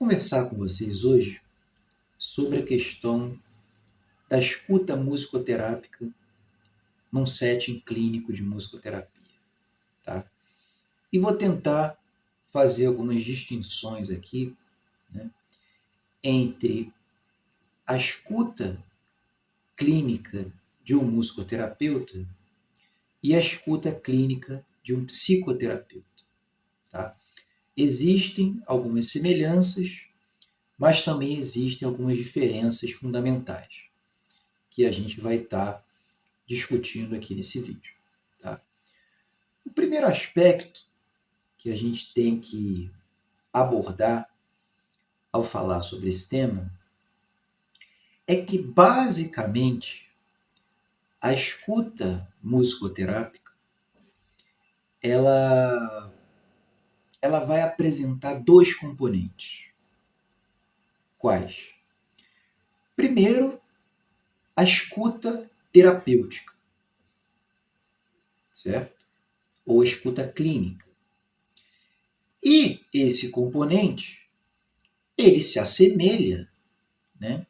conversar com vocês hoje sobre a questão da escuta musicoterápica num setting clínico de musicoterapia, tá? E vou tentar fazer algumas distinções aqui, né, entre a escuta clínica de um musicoterapeuta e a escuta clínica de um psicoterapeuta, tá? Existem algumas semelhanças, mas também existem algumas diferenças fundamentais que a gente vai estar discutindo aqui nesse vídeo, tá? O primeiro aspecto que a gente tem que abordar ao falar sobre esse tema é que, basicamente, a escuta musicoterápica ela vai apresentar dois componentes. Quais? Primeiro, a escuta terapêutica, certo? Ou a escuta clínica. E esse componente, ele se assemelha, né,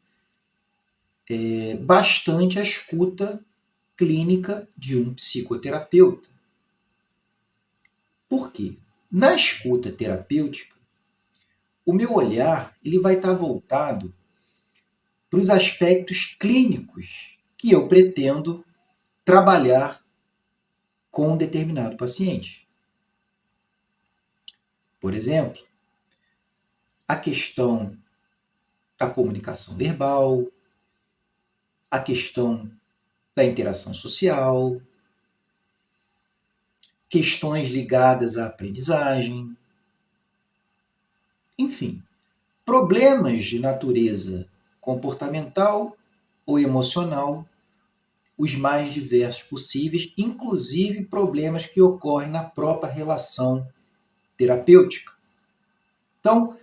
bastante à escuta clínica de um psicoterapeuta. Por quê? Na escuta terapêutica, o meu olhar ele vai estar voltado para os aspectos clínicos que eu pretendo trabalhar com um determinado paciente. Por exemplo, a questão da comunicação verbal, a questão da interação social, questões ligadas à aprendizagem, enfim, problemas de natureza comportamental ou emocional, os mais diversos possíveis, inclusive problemas que ocorrem na própria relação terapêutica. Então,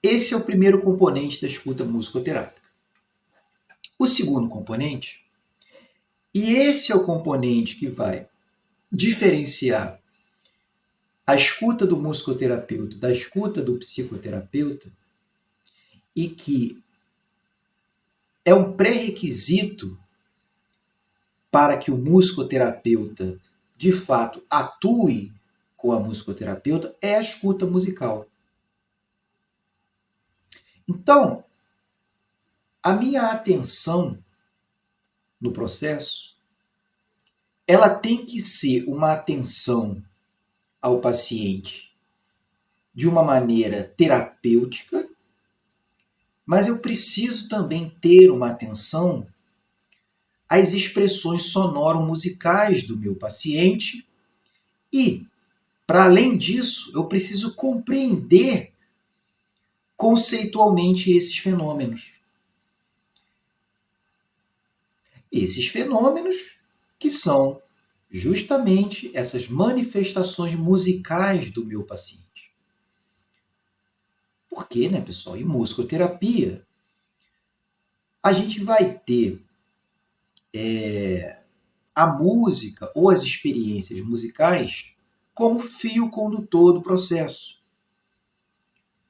esse é o primeiro componente da escuta musicoterápica. O segundo componente, e esse é o componente que vai diferenciar a escuta do musicoterapeuta da escuta do psicoterapeuta, e que é um pré-requisito para que o musicoterapeuta, de fato, atue com a musicoterapeuta, é a escuta musical. Então, a minha atenção no processo, ela tem que ser uma atenção ao paciente de uma maneira terapêutica, mas eu preciso também ter uma atenção às expressões sonoro-musicais do meu paciente e, para além disso, eu preciso compreender conceitualmente esses fenômenos. Esses fenômenos que são justamente essas manifestações musicais do meu paciente. Porque, né, pessoal, em musicoterapia, a gente vai ter a música ou as experiências musicais como fio condutor do processo,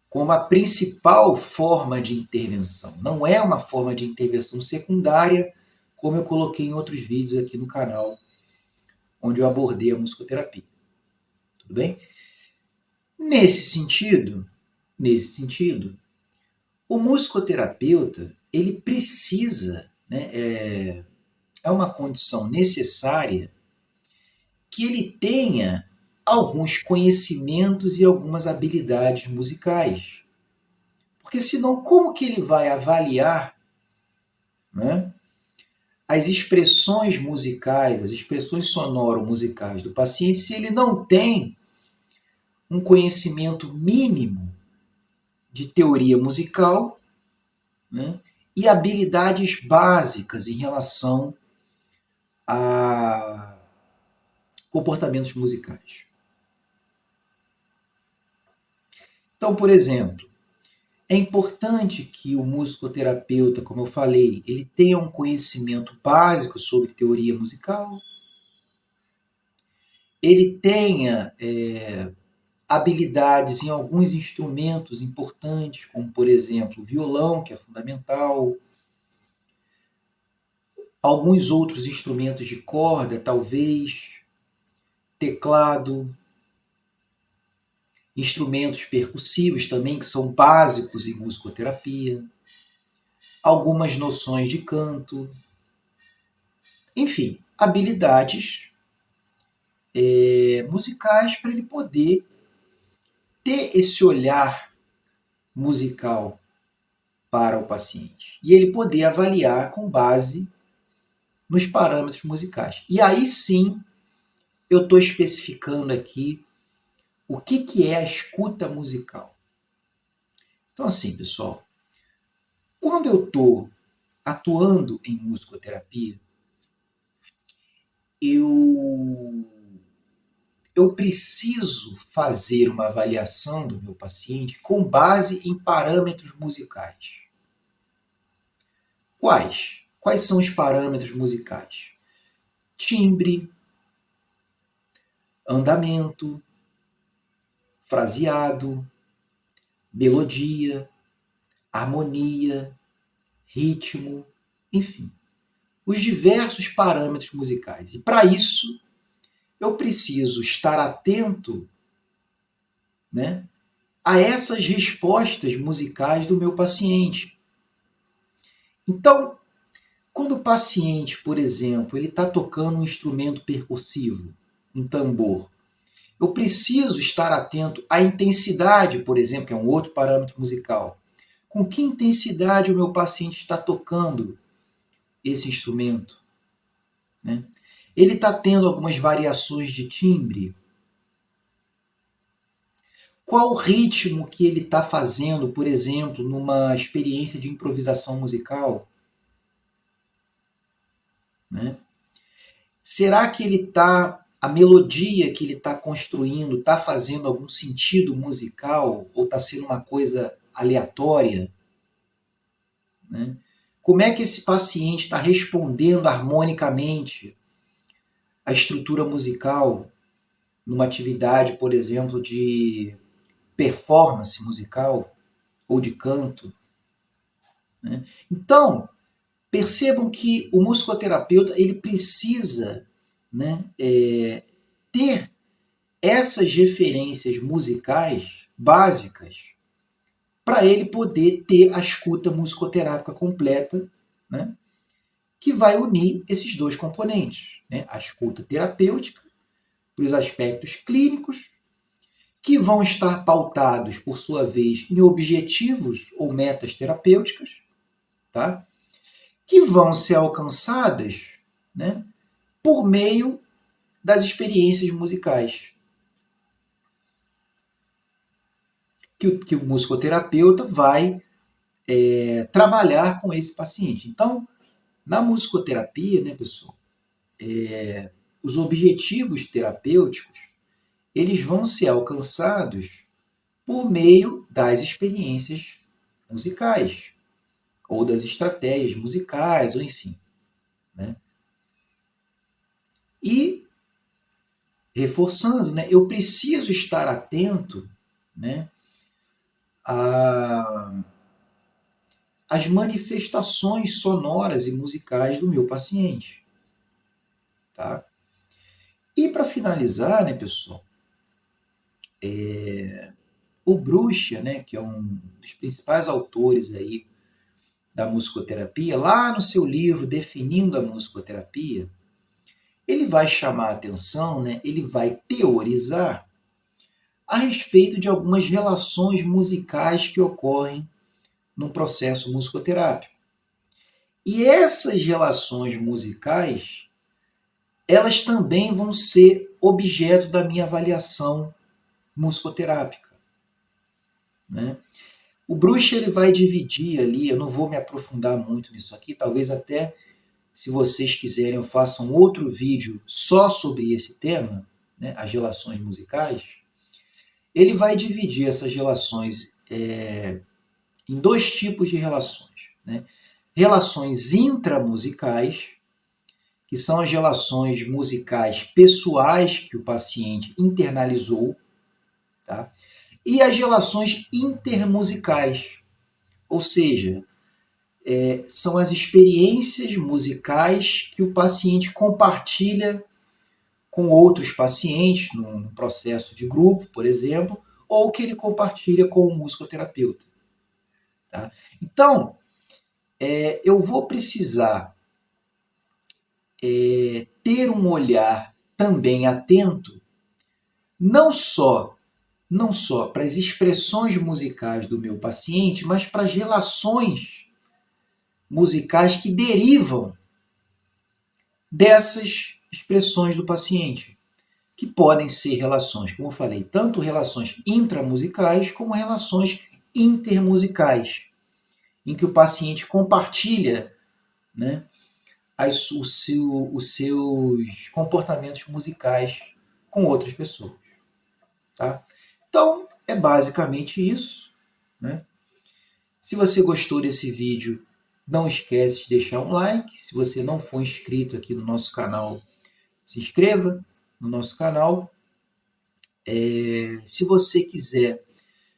como a principal forma de intervenção. Não é uma forma de intervenção secundária, como eu coloquei em outros vídeos aqui no canal, onde eu abordei a musicoterapia. Tudo bem? Nesse sentido, o musicoterapeuta, ele precisa, né, é uma condição necessária que ele tenha alguns conhecimentos e algumas habilidades musicais. Porque senão, como que ele vai avaliar, né, as expressões musicais, as expressões sonoro-musicais do paciente, se ele não tem um conhecimento mínimo de teoria musical, né, e habilidades básicas em relação a comportamentos musicais. Então, por exemplo, é importante que o musicoterapeuta, como eu falei, ele tenha um conhecimento básico sobre teoria musical, ele tenha habilidades em alguns instrumentos importantes, como, por exemplo, o violão, que é fundamental, alguns outros instrumentos de corda, talvez, teclado, instrumentos percussivos também, que são básicos em musicoterapia, algumas noções de canto, enfim, habilidades musicais para ele poder ter esse olhar musical para o paciente e ele poder avaliar com base nos parâmetros musicais. E aí sim, eu estou especificando aqui o que é a escuta musical. Então assim, pessoal, quando eu estou atuando em musicoterapia, eu preciso fazer uma avaliação do meu paciente com base em parâmetros musicais. Quais? Quais são os parâmetros musicais? Timbre, andamento, fraseado, melodia, harmonia, ritmo, enfim, os diversos parâmetros musicais. E para isso, eu preciso estar atento, né, a essas respostas musicais do meu paciente. Então, quando o paciente, por exemplo, ele está tocando um instrumento percussivo, um tambor, eu preciso estar atento à intensidade, por exemplo, que é um outro parâmetro musical. Com que intensidade o meu paciente está tocando esse instrumento? Né? Ele está tendo algumas variações de timbre? Qual o ritmo que ele está fazendo, por exemplo, numa experiência de improvisação musical? Né? Será que ele está, a melodia que ele está construindo está fazendo algum sentido musical ou está sendo uma coisa aleatória? Né? Como é que esse paciente está respondendo harmonicamente à estrutura musical numa atividade, por exemplo, de performance musical ou de canto? Né? Então, percebam que o musicoterapeuta ele precisa, né, ter essas referências musicais básicas para ele poder ter a escuta musicoterápica completa, né, que vai unir esses dois componentes, né, a escuta terapêutica para os aspectos clínicos, que vão estar pautados, por sua vez, em objetivos ou metas terapêuticas, tá? Que vão ser alcançadas, né, por meio das experiências musicais. Que o musicoterapeuta vai trabalhar com esse paciente. Então, na musicoterapia, né, pessoal, os objetivos terapêuticos eles vão ser alcançados por meio das experiências musicais ou das estratégias musicais, ou enfim. Né? E, reforçando, né, eu preciso estar atento, né, às manifestações sonoras e musicais do meu paciente. Tá? E para finalizar, né, pessoal, o Brucha, né, que é um dos principais autores aí da musicoterapia, lá no seu livro Definindo a Musicoterapia, ele vai chamar a atenção, né, ele vai teorizar a respeito de algumas relações musicais que ocorrem no processo musicoterápico. E essas relações musicais, elas também vão ser objeto da minha avaliação musicoterápica. Né? O Brucha ele vai dividir ali, eu não vou me aprofundar muito nisso aqui, talvez até, se vocês quiserem, eu faça um outro vídeo só sobre esse tema, né, as relações musicais. Ele vai dividir essas relações em dois tipos de relações. Né? Relações intramusicais, que são as relações musicais pessoais que o paciente internalizou, tá? E as relações intermusicais, ou seja, são as experiências musicais que o paciente compartilha com outros pacientes, num processo de grupo, por exemplo, ou que ele compartilha com o musicoterapeuta. Tá? Então, eu vou precisar ter um olhar também atento, não só para as expressões musicais do meu paciente, mas para as relações musicais que derivam dessas expressões do paciente, que podem ser relações, como eu falei, tanto relações intramusicais como relações intermusicais, em que o paciente compartilha, né, os seus comportamentos musicais com outras pessoas. Tá? Então, é basicamente isso. Né? Se você gostou desse vídeo, não esquece de deixar um like. Se você não for inscrito aqui no nosso canal, se inscreva no nosso canal. Se você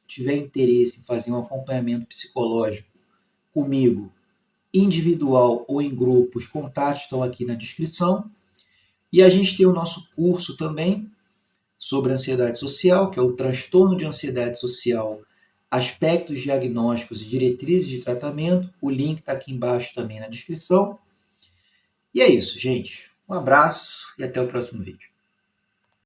tiver interesse em fazer um acompanhamento psicológico comigo, individual ou em grupo, os contatos estão aqui na descrição. E a gente tem o nosso curso também sobre ansiedade social, que é o transtorno de ansiedade social, aspectos diagnósticos e diretrizes de tratamento. O link está aqui embaixo também na descrição. E é isso, gente. Um abraço e até o próximo vídeo.